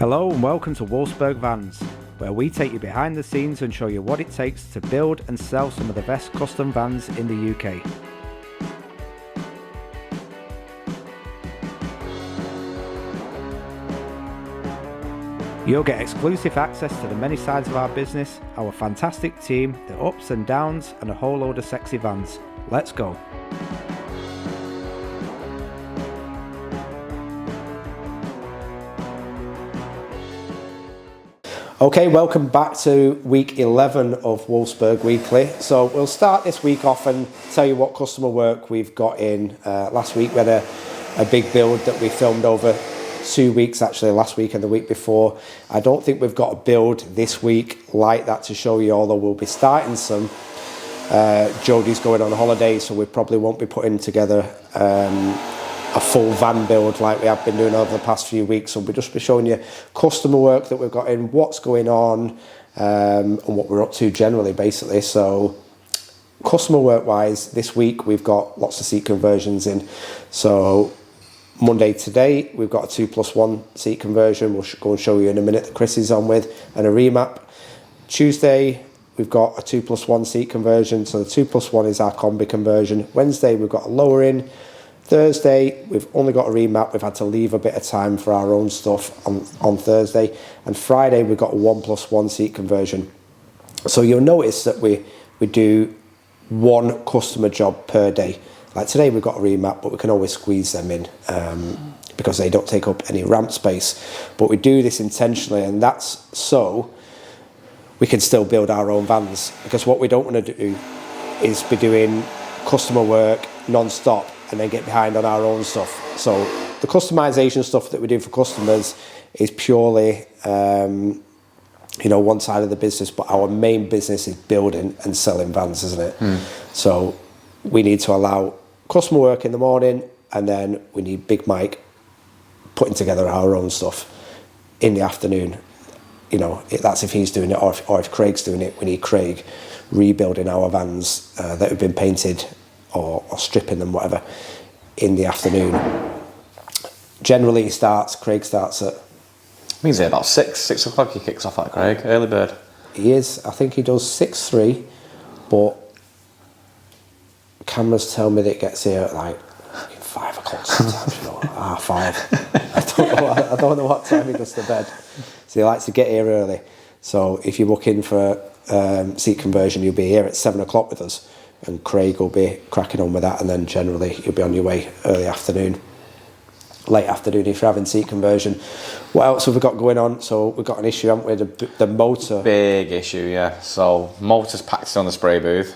Hello and welcome to Wolfsburg Vans, where we take you behind the scenes and show you what it takes to build and sell some of the best custom vans in the UK. You'll get exclusive access to the many sides of our business, our fantastic team, the ups and downs, and a whole load of sexy vans. Let's go. Okay, welcome back to week 11 of Wolfsburg Weekly. So we'll start this week off and tell you what customer work we've got in. Last week we had a big build that we filmed over 2 weeks, actually, last week and the week before. I don't think we've got a build this week like that to show you, although we'll be starting some. Jodie's going on holiday, so we probably won't be putting together a full van build like we have been doing over the past few weeks. So we'll just be showing you customer work that we've got in, what's going on, and what we're up to generally, basically. So customer work wise, this week we've got lots of seat conversions in. So Monday today we've got a 2+1 seat conversion. We'll go and show you in a minute that Chris is on with, and a remap. Tuesday we've got a 2+1 seat conversion, so the 2+1 is our Kombi conversion. Wednesday we've got a lower in. Thursday we've only got a remap. We've had to leave a bit of time for our own stuff on Thursday. And Friday we've got a 1+1 seat conversion. So you'll notice that we do one customer job per day. Like today we've got a remap, but we can always squeeze them in because they don't take up any ramp space. But we do this intentionally, and that's so we can still build our own vans. Because what we don't want to do is be doing customer work non-stop and then get behind on our own stuff. So the customization stuff that we do for customers is purely one side of the business, but our main business is building and selling vans, isn't it? So we need to allow customer work in the morning, and then we need Big Mike putting together our own stuff in the afternoon. That's if he's doing it, or if Craig's doing it, we need Craig rebuilding our vans that have been painted or stripping them, whatever, in the afternoon. Generally Craig starts at... I think about 6 o'clock he kicks off at Craig, early bird. He is, I think he does 6:03, but cameras tell me that it gets here at like 5 o'clock sometimes, 5. I don't know what time he goes to bed. So he likes to get here early. So if you're looking for seat conversion, you'll be here at 7 o'clock with us, and Craig will be cracking on with that, and then generally you'll be on your way early afternoon, late afternoon if you're having seat conversion. What else have we got going on? So we've got an issue, haven't we? The motor. Big issue, yeah. So motor's packed on the spray booth.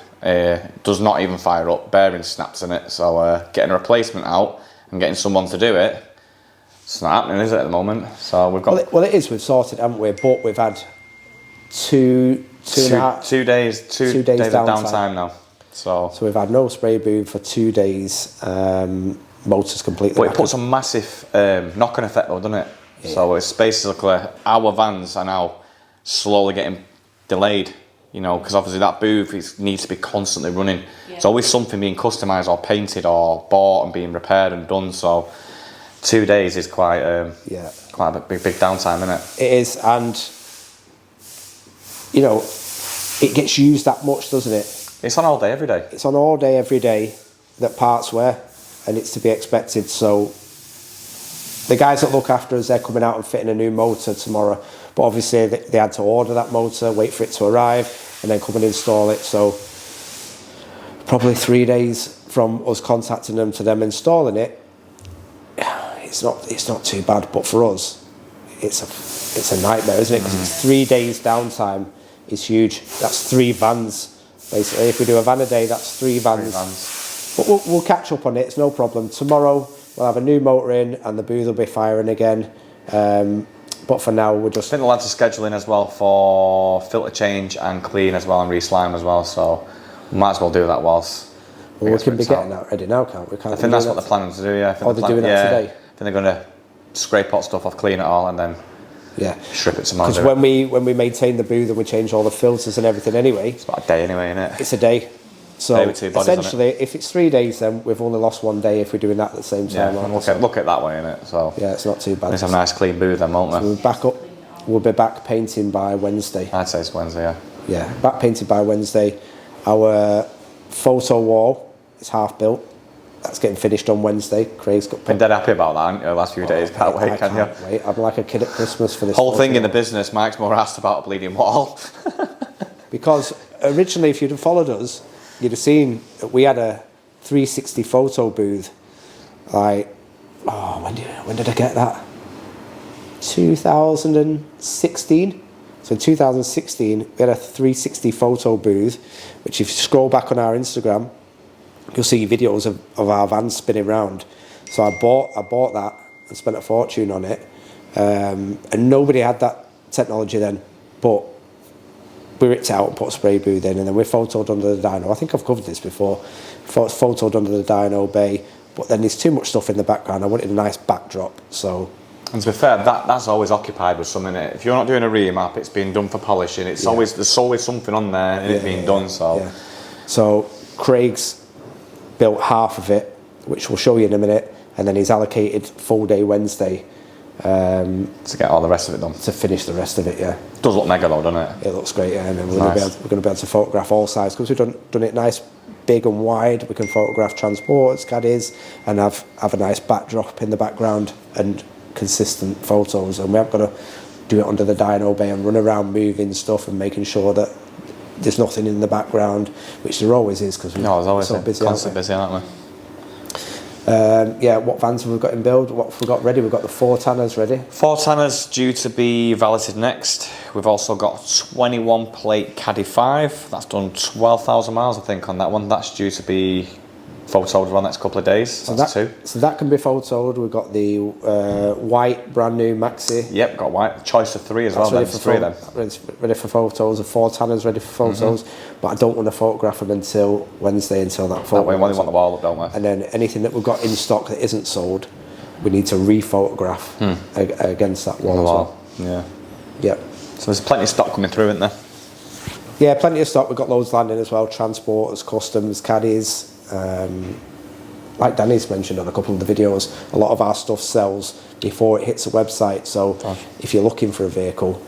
Does not even fire up. Bearing snaps in it. So getting a replacement out and getting someone to do it, it's not happening, is it, at the moment? So we've got... Well, it is. We've sorted, haven't we? But we've had two days downtime now. So we've had no spray booth for 2 days. Motor's completely... But it puts a massive knock-on effect though, doesn't it? Yeah. So it's basically our vans are now slowly getting delayed, because obviously that booth needs to be constantly running. Yeah. It's always something being customised or painted or bought and being repaired and done. So 2 days is quite a big downtime, isn't it? It is, and it gets used that much, doesn't it? It's on all day, every day. It's on all day, every day that parts wear, and it's to be expected. So the guys that look after us, they're coming out and fitting a new motor tomorrow. But obviously they had to order that motor, wait for it to arrive, and then come and install it. So probably 3 days from us contacting them to them installing it. It's not too bad, but for us, it's a nightmare, isn't it? Because it's 3 days downtime. It's huge. That's 3 vans. Basically, if we do a van a day, that's 3 vans. But we'll catch up on it, it's no problem. Tomorrow, we'll have a new motor in and the booth will be firing again. But for now, we're just... I think the lads are scheduling as well for filter change and clean as well, and re-slime as well, so we might as well do that whilst... Well, we can be getting that ready now, can't we? I think that's what they're planning to do, yeah. They're doing that today? I think they're going to scrape pot stuff off, clean it all, and then strip it tomorrow. Because when we maintain the booth and we change all the filters and everything anyway... It's about a day anyway, isn't it? It's a day. So day with two bodies essentially, if it's 3 days, then we've only lost 1 day if we're doing that at the same time. Yeah, look at that way, innit? So yeah, it's not too bad. Let's have a nice clean booth then, won't we? So we'll be back painting by Wednesday. I'd say it's Wednesday, yeah. Yeah, back painted by Wednesday. Our photo wall is half built. That's getting finished on Wednesday. Craig's got... Been dead happy about that, haven't you, the last few days? Can't wait, can you? Wait. I'm like a kid at Christmas for this. Whole thing in the business, Mike's more asked about a bleeding wall. Because originally, if you'd have followed us, you'd have seen that we had a 360 photo booth. Like, when did I get that? 2016. So in 2016, we had a 360 photo booth, which if you scroll back on our Instagram, you'll see videos of our vans spinning around. So I bought that and spent a fortune on it. And nobody had that technology then, but we ripped it out and put a spray booth in, and then we photoed under the dyno. I think I've covered this before. Photoed under the dyno bay, but then there's too much stuff in the background. I wanted a nice backdrop, so... And to be fair, that's always occupied with something. If you're not doing a remap, it's being done for polishing. There's always something on there and it being done. So Craig's built half of it, which we'll show you in a minute, and then he's allocated full day Wednesday to get all the rest of it done. To finish the rest of it, yeah. It does look mega though, doesn't it? It looks great, yeah. And then we're going to be able to photograph all sides because we've done it nice, big and wide. We can photograph transporters, caddies, and have a nice backdrop in the background and consistent photos. And we haven't got to do it under the dyno bay and run around moving stuff and making sure that there's nothing in the background, which there always is because we're so busy. Constantly busy, aren't we? What vans have we got in build? What have we got ready? We've got the 4 tanners ready. 4 tanners due to be valeted next. We've also got 21 plate Caddy 5. That's done 12,000 miles, I think, on that one. That's due to be photoed over the next couple of days. So that's 2. So that can be photoed. We've got the white brand new Maxi. Yep, got white. Choice of 3 as well. Then 3 of them. Ready for photos. The 4 tanners ready for photos. But I don't want to photograph them until Wednesday, until that photo. That way, we want the wall up, don't we? And then anything that we've got in stock that isn't sold, we need to re-photograph against that wall as well. Yeah. Yep. So there's plenty of stock coming through, isn't there? Yeah, plenty of stock. We've got loads landing as well. Transporters, customs, caddies. Like Danny's mentioned on a couple of the videos, a lot of our stuff sells before it hits the website. So if you're looking for a vehicle,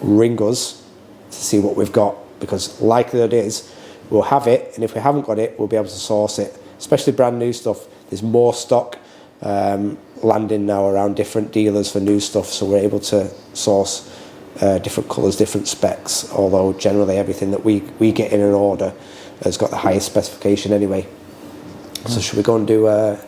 ring us to see what we've got, because likely it is we'll have it, and if we haven't got it, we'll be able to source it. Especially brand new stuff. There's more stock landing now around different dealers for new stuff, so we're able to source different colours, different specs. Although generally everything that we get in an order has got the highest specification anyway. So should we go and do a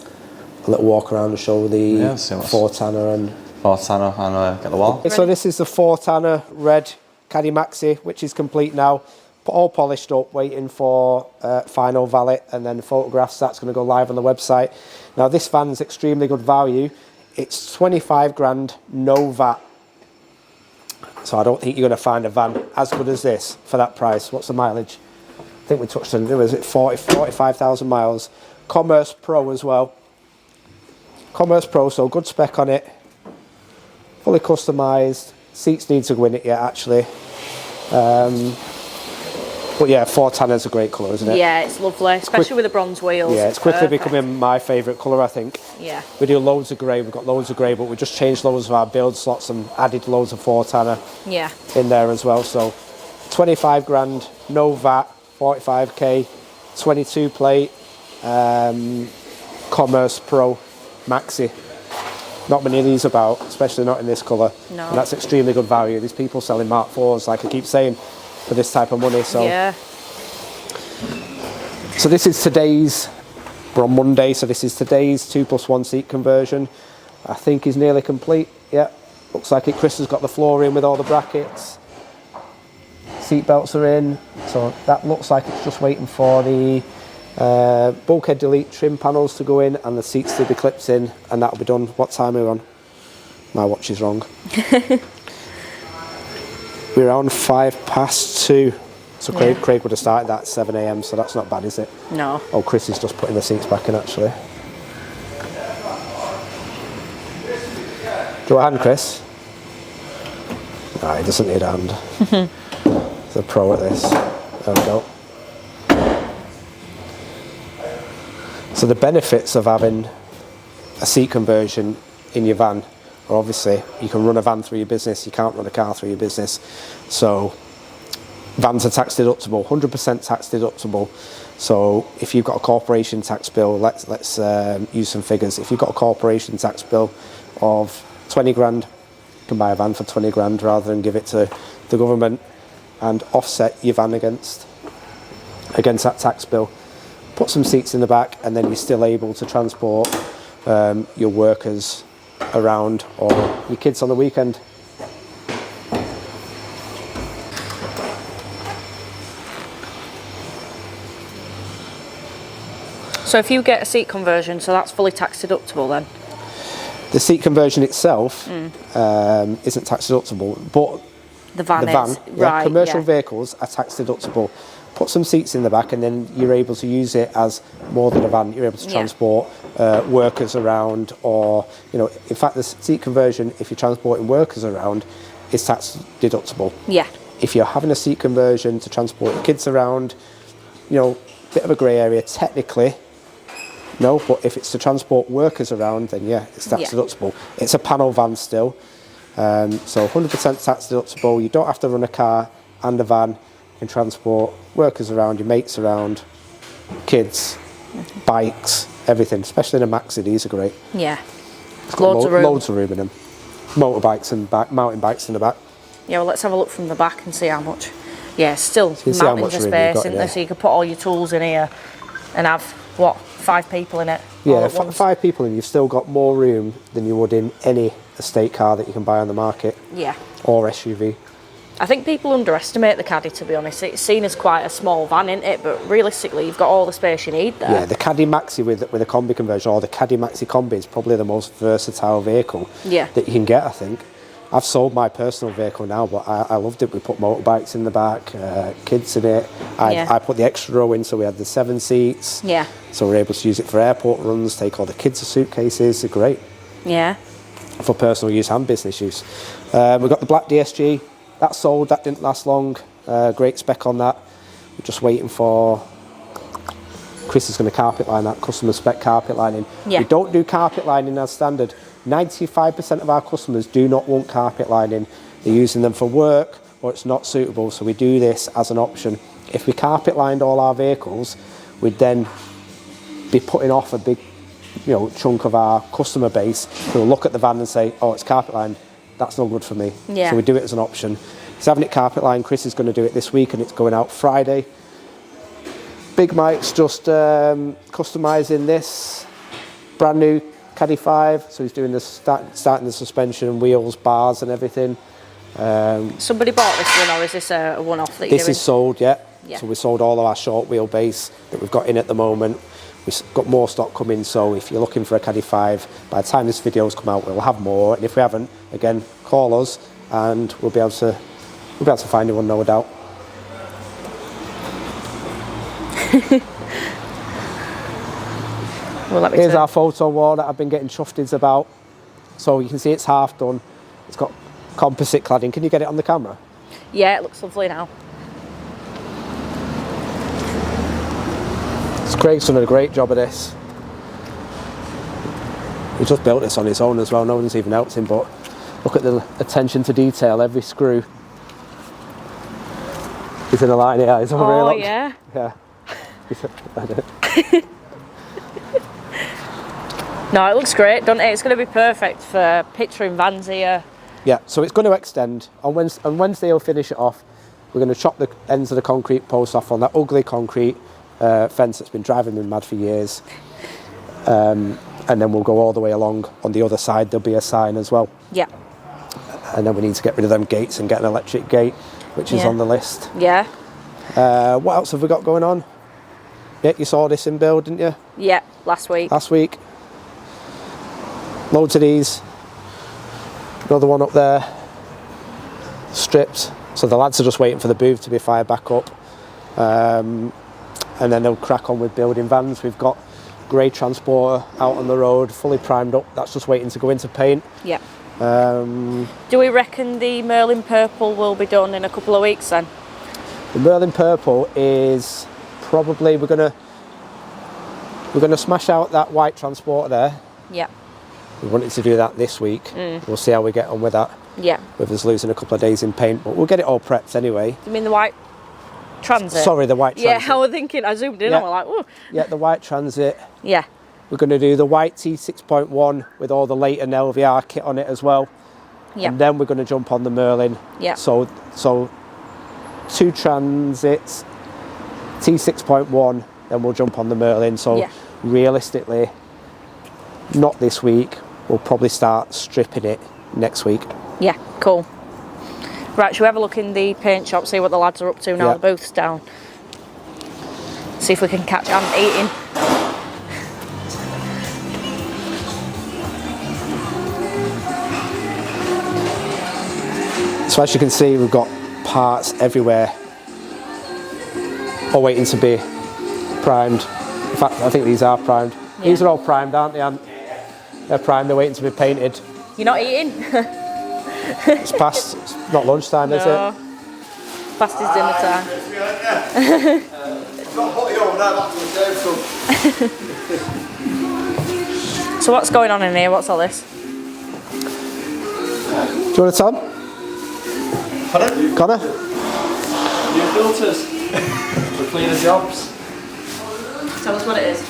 little walk around and show the 4 tanner and... 4 tanner and get the wall. So this is the 4 tanner red Caddy Maxi, which is complete now. All polished up, waiting for final valet and then photographs. That's going to go live on the website. Now this van's extremely good value. It's 25 grand, no VAT. So I don't think you're going to find a van as good as this for that price. What's the mileage? I think we touched on it. Was it 45,000 miles? Commerce Pro as well. Commerce Pro, so good spec on it. Fully customised. Seats need to go in it yet, actually. But yeah, 4 tanner's a great colour, isn't it? Yeah, it's lovely, especially with the bronze wheels. Yeah, it's quickly becoming my favourite colour, I think. Yeah. We do loads of grey, we've got loads of grey, but we just changed loads of our build slots and added loads of 4 tanner in there as well. So 25 grand, no VAT, 45k, 22 plate, Commerce Pro Maxi. Not many of these about, especially not in this colour. No. And that's extremely good value. There's people selling Mark 4s, like I keep saying, for this type of money. So yeah. So this is today's, we're on Monday, so this is today's 2+1 seat conversion. I think is nearly complete. Yeah, looks like it. Chris has got the floor in with all the brackets. Seat belts are in, so that looks like it's just waiting for the bulkhead delete trim panels to go in and the seats to be clipped in, and that'll be done. What time are we on? My watch is wrong. We're on 2:05. So Craig would have started that at 7 AM, so that's not bad, is it? No. Oh, Chris is just putting the seats back in, actually. Do a hand, Chris? No, he doesn't need a hand. He's a pro at this. There we go. So the benefits of having a seat conversion in your van are obviously you can run a van through your business, you can't run a car through your business. So vans are tax deductible, 100% tax deductible. So if you've got a corporation tax bill, let's use some figures. If you've got a corporation tax bill of 20 grand, you can buy a van for 20 grand rather than give it to the government and offset your van against that tax bill. Put some seats in the back, and then you're still able to transport your workers around or your kids on the weekend. So if you get a seat conversion, so that's fully tax deductible then? The seat conversion itself isn't tax deductible, but the van is. Yeah, Right, commercial vehicles are tax deductible. Put some seats in the back, and then you're able to use it as more than a van. You're able to transport workers around, or in fact, the seat conversion, if you're transporting workers around, is tax deductible. Yeah. If you're having a seat conversion to transport your kids around, bit of a grey area technically. No, but if it's to transport workers around, then yeah, it's tax deductible. It's a panel van still, so 100% tax deductible. You don't have to run a car and a van. You can transport workers around, your mates around, kids, bikes, everything. Especially in a Maxi, these are great. Yeah. It's got Loads of room. Loads of room in them. Motorbikes and mountain bikes in the back. Yeah, well, let's have a look from the back and see how much. Yeah, still So you see how mountains much of room you've space, got isn't in there? there. So you could put all your tools in here and have, 5 people in it? all Yeah, at once? 5 people, and you've still got more room than you would in any estate car that you can buy on the market. Yeah. Or SUV. I think people underestimate the Caddy, to be honest. It's seen as quite a small van, isn't it? But realistically, you've got all the space you need there. Yeah, the Caddy Maxi with a Kombi conversion, or the Caddy Maxi Kombi, is probably the most versatile vehicle that you can get, I think. I've sold my personal vehicle now, but I loved it. We put motorbikes in the back, kids in it. I put the extra row in, so we had the 7 seats. Yeah. So we're able to use it for airport runs, take all the kids' suitcases. They're great Yeah. for personal use and business use. We've got the black DSG. That sold, that didn't last long. Great spec on that. We're just waiting for... Chris is going to carpet line that, customer spec carpet lining. Yeah. We don't do carpet lining as standard. 95% of our customers do not want carpet lining. They're using them for work, or it's not suitable, so we do this as an option. If we carpet lined all our vehicles, we'd then be putting off a big chunk of our customer base who'll look at the van and say, oh, it's carpet lined. That's no good for me. Yeah. So we do it as an option. He's having it carpet lined. Chris is going to do it this week, and it's going out Friday. Big Mike's just customising this brand new Caddy 5. So he's doing the starting the suspension, wheels, bars, and everything. Somebody bought this one, or is this a one-off that you're This doing? is sold, yeah. Yeah. So we sold all of our short wheelbase that we've got in at the moment. We've got more stock coming, so if you're looking for a Caddy 5, by the time this video's come out, we'll have more. And if we haven't, again, call us, and we'll be able to find you one, no doubt. Well, let me Here's turn. our photo wall that I've been getting chuffed about. So you can see it's half done. It's got composite cladding. Can you get it on the camera? Yeah, it looks lovely now. Craig's done a great job of this. He just built this on his own as well. No one's even helped him, but look at the attention to detail. Every screw is in a line here. He's over here, look. Yeah. Yeah. No, it looks great, doesn't it? It's going to be perfect for picturing vans here. Yeah, so it's going to extend. On Wednesday he'll finish it off. We're going to chop the ends of the concrete post off on that ugly concrete fence that's been driving me mad for years. And then we'll go all the way along. On the other side there'll be a sign as well. Yeah. And then we need to get rid of them gates and get an electric gate, which is on the list. Yeah. What else have we got going on? Yeah, you saw this in build, didn't you? Yeah, last week. Last week. Loads of these. Another one up there. Stripped. So the lads are just waiting for the booth to be fired back up. And then they'll crack on with building vans. We've got grey transporter out on the road, fully primed up. That's just waiting to go into paint. Yeah. Do we reckon the Merlin Purple will be done in a couple of weeks then? The Merlin Purple is probably, we're going to We're going to smash out that white Transporter there. Yeah. We wanted to do that this week. We'll see how we get on with that. Yeah. With us losing a couple of days in paint, but we'll get it all prepped anyway. You mean the white Transit? Sorry, the white Transit. Yeah, I was thinking, I zoomed in and we're like, ooh. Yeah, the white Transit. Yeah. We're going to do the white T6.1 with all the Leighton LVR kit on it as well. Yeah. And then we're going to jump on the Merlin. Yeah. So 2 Transits, T6.1, then we'll jump on the Merlin. So realistically, not this week. We'll probably start stripping it next week. Yeah, cool. Right, should we have a look in the paint shop, see what the lads are up to now the booth's down? See if we can catch Ant eating. So as you can see, we've got parts everywhere, all waiting to be primed. In fact, I think these are primed. Yeah. These are all primed, aren't they, Ant? They're primed, they're waiting to be painted. You're not eating? It's past, it's not lunchtime, is it? Past his dinner time. So what's going on in here? What's all this? Do you want to tell them? Pardon? Connor? New filters for cleaner jobs. Tell us what it is.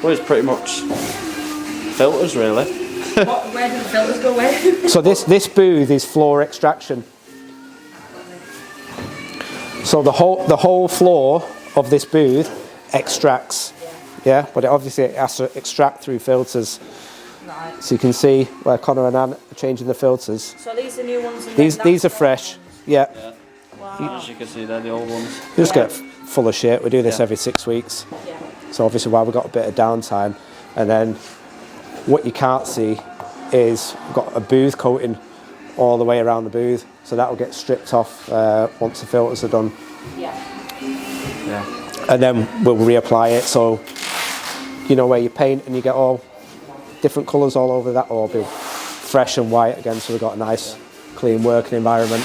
Well, it's pretty much filters, really. Where do the filters go away? So this booth is floor extraction. So the whole floor of this booth extracts, but it obviously has to extract through filters. Right. So you can see where Connor and Anne are changing the filters. So these are new ones. And these are fresh. Yeah. Wow. As you can see, they're the old ones. You just get full of shit. We do this every 6 weeks. Yeah. So obviously while we've got a bit of downtime, and then what you can't see is we've got a booth coating all the way around the booth, so that will get stripped off once the filters are done. Yeah. And then we'll reapply it, so you know where you paint and you get all different colours all over, that will all be fresh and white again, so we've got a nice clean working environment.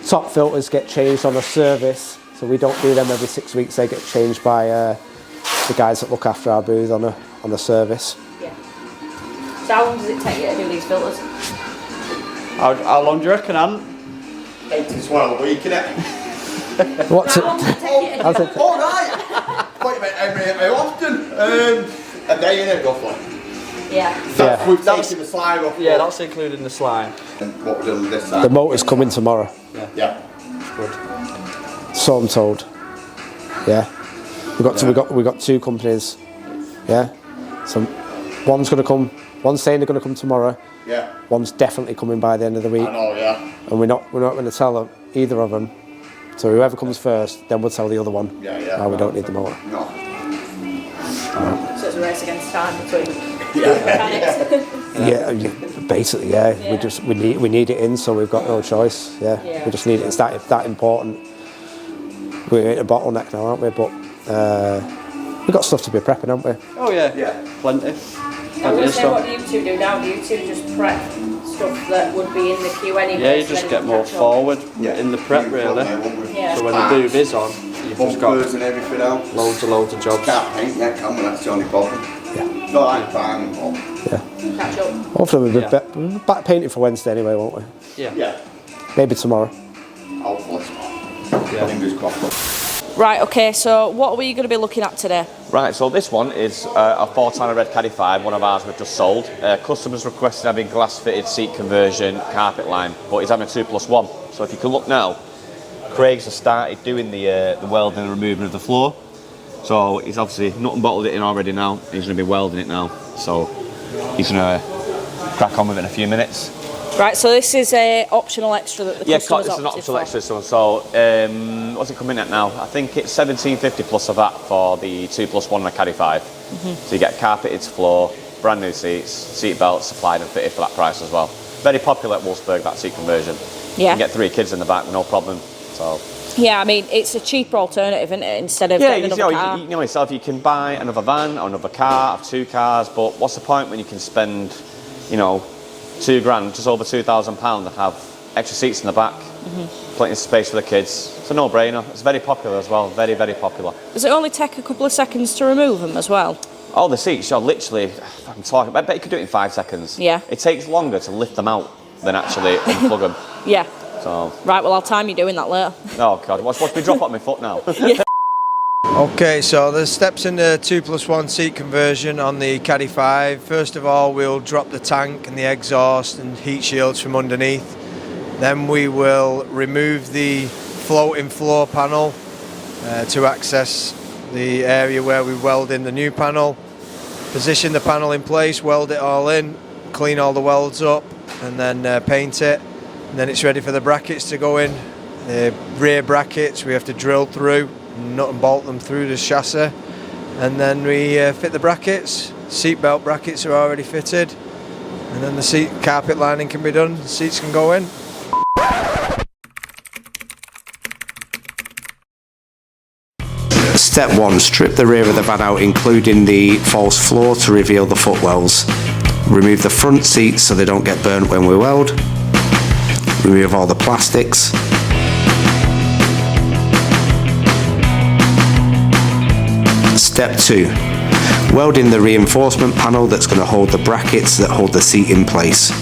Top filters get changed on a service, so we don't do them every 6 weeks, they get changed by the guys that look after our booth on a service. Yeah. So how long does it take you to do these filters? How long do you reckon, Ant? 8 to 12 a week, innit? What's it? How long does it take you to do Oh, right! Wait a minute, how often? A day, innit, roughly? Yeah. We've taken the slime off. Yeah, that's including the slime. And what we've done this time. The motor's coming tomorrow. Yeah. Good. So I'm told. Yeah. We got 2 companies. Yeah. So one's saying they're gonna come tomorrow. Yeah. One's definitely coming by the end of the week. I know, yeah. And we're not going to tell them, either of them. So whoever comes first, then we'll tell the other one. Yeah. No, we don't need the motor. No. So it's a race against time between Basically, we need it in, so we've got no choice. Yeah. We just need it. It's that important. We're at a bottleneck now, aren't we? But we've got stuff to be prepping, haven't we? Oh yeah, plenty. I would say, what do you two do now? Do you two just prep stuff that would be in the queue anyway? Yeah, you just get more forward in the prep, really. Yeah. So when the booth is on, you've just got and everything else. loads of jobs. Can't paint yet, can we? That's the only problem. Yeah. Not like priming, but Catch up. Hopefully we'll be back painting for Wednesday anyway, won't we? Yeah. Maybe tomorrow. hopefully. Fingers crossed. Right, okay, so what are we going to be looking at today? Right, so this one is a 4-tanner red Caddy 5, one of ours we've just sold. Customers requested having glass fitted seat conversion, carpet line, but he's having a 2+1. So if you can look now, Craig's has started doing the welding and removing of the floor. So he's obviously nut and bottled it in already now, and he's going to be welding it now. So he's going to crack on with it in a few minutes. Right, so this is a optional extra that the customers it's an opted optional for. extra. So what's it coming at now? I think it's $17.50 plus of that for the 2+1 on a Caddy 5. So you get carpeted floor, brand new seats, seat belts supplied and fitted for that price as well. Very popular at Wolfsburg, that seat conversion. Yeah. You can get 3 kids in the back, no problem. So. Yeah, I mean, it's a cheaper alternative, isn't it? Instead of getting another car. You know yourself, you can buy another van or another car, have 2 cars, but what's the point when you can spend, you know, £2,000, just over £2,000 and have extra seats in the back, Plenty of space for the kids. It's a no-brainer. It's very popular as well. Very, very popular. Does it only take a couple of seconds to remove them as well? All the seats, you're literally, I'm talking, I bet you could do it in 5 seconds. Yeah. It takes longer to lift them out than actually unplug them. Yeah. So. Right, well, I'll time you doing that later. Oh God, watch me drop on my foot now. Yeah. Okay, so the steps in the 2+1 seat conversion on the Caddy 5. First of all, we'll drop the tank and the exhaust and heat shields from underneath. Then we will remove the floating floor panel to access the area where we weld in the new panel. Position the panel in place, weld it all in, clean all the welds up, and then paint it. And then it's ready for the brackets to go in. The rear brackets we have to drill through, nut and bolt them through the chassis, and then we fit the brackets. Seat belt brackets are already fitted, and then the seat carpet lining can be done, the seats can go in. Step 1, strip the rear of the van out, including the false floor, to reveal the footwells. Remove the front seats so they don't get burnt when we weld. Remove all the plastics. Step 2, weld in the reinforcement panel that's going to hold the brackets that hold the seat in place.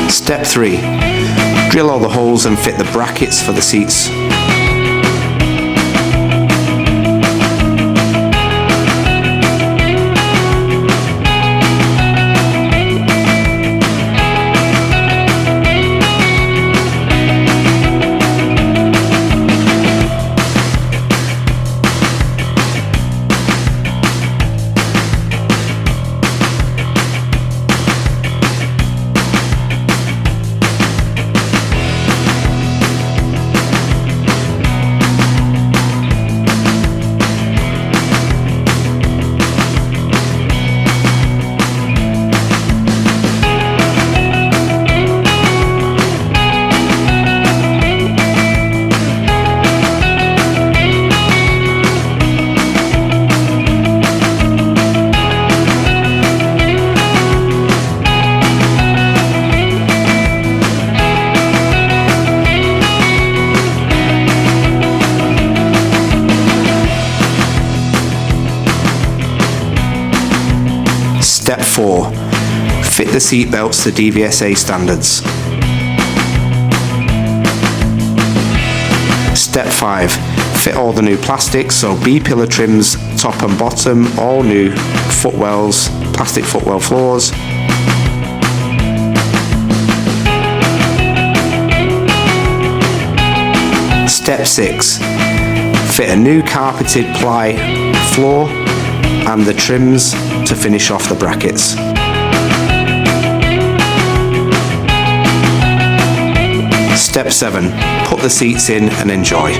Step 3, drill all the holes and fit the brackets for the seats. Step 4, fit the seat belts to DVSA standards. Step 5, fit all the new plastics, so B-pillar trims, top and bottom, all new footwells, plastic footwell floors. Step 6, fit a new carpeted ply floor and the trims to finish off the brackets. Step 7, put the seats in and enjoy.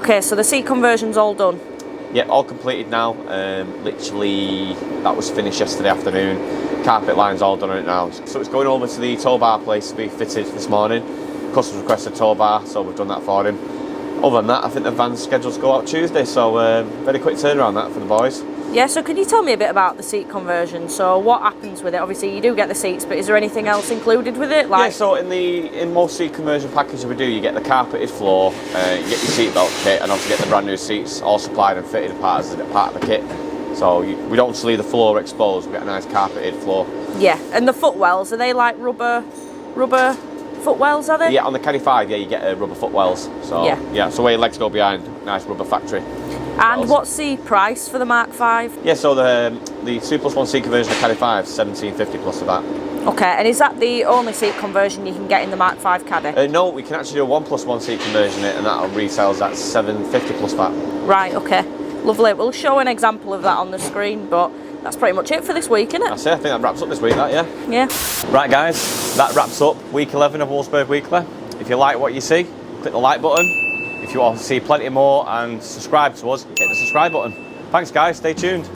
Okay, so the seat conversion's all done. Yeah, all completed now. Literally, that was finished yesterday afternoon. Carpet line's all done on it now. So it's going over to the tow bar place to be fitted this morning. Customer's requested tow bar, so we've done that for him. Other than that, I think the van's scheduled to go out Tuesday, so very quick turnaround that for the boys. Yeah, so can you tell me a bit about the seat conversion? So what happens with it? Obviously you do get the seats, but is there anything else included with it? Yeah, so in most seat conversion packages we do, you get the carpeted floor, you get your seatbelt kit, and also get the brand new seats all supplied and fitted as part of the kit. So we don't just leave the floor exposed, we get a nice carpeted floor. Yeah, and the footwells, are they like rubber footwells, are they? Yeah, on the Caddy 5, yeah, you get rubber footwells. So yeah, so where your legs go behind, nice rubber factory. And what's the price for the Mark 5? Yeah, so the 2+1 seat conversion of Caddy 5 is $17.50 plus of that. Okay, and is that the only seat conversion you can get in the Mark 5 Caddy? No, we can actually do a 1+1 seat conversion and that retails at $7.50 plus that. Right, okay. Lovely. We'll show an example of that on the screen, but that's pretty much it for this week, isn't it? That's it, I think that wraps up this week, that, yeah? Yeah. Right guys, that wraps up week 11 of Wolfsburg Weekly. If you like what you see, click the like button. If you want to see plenty more and subscribe to us, hit the subscribe button. Thanks guys, stay tuned.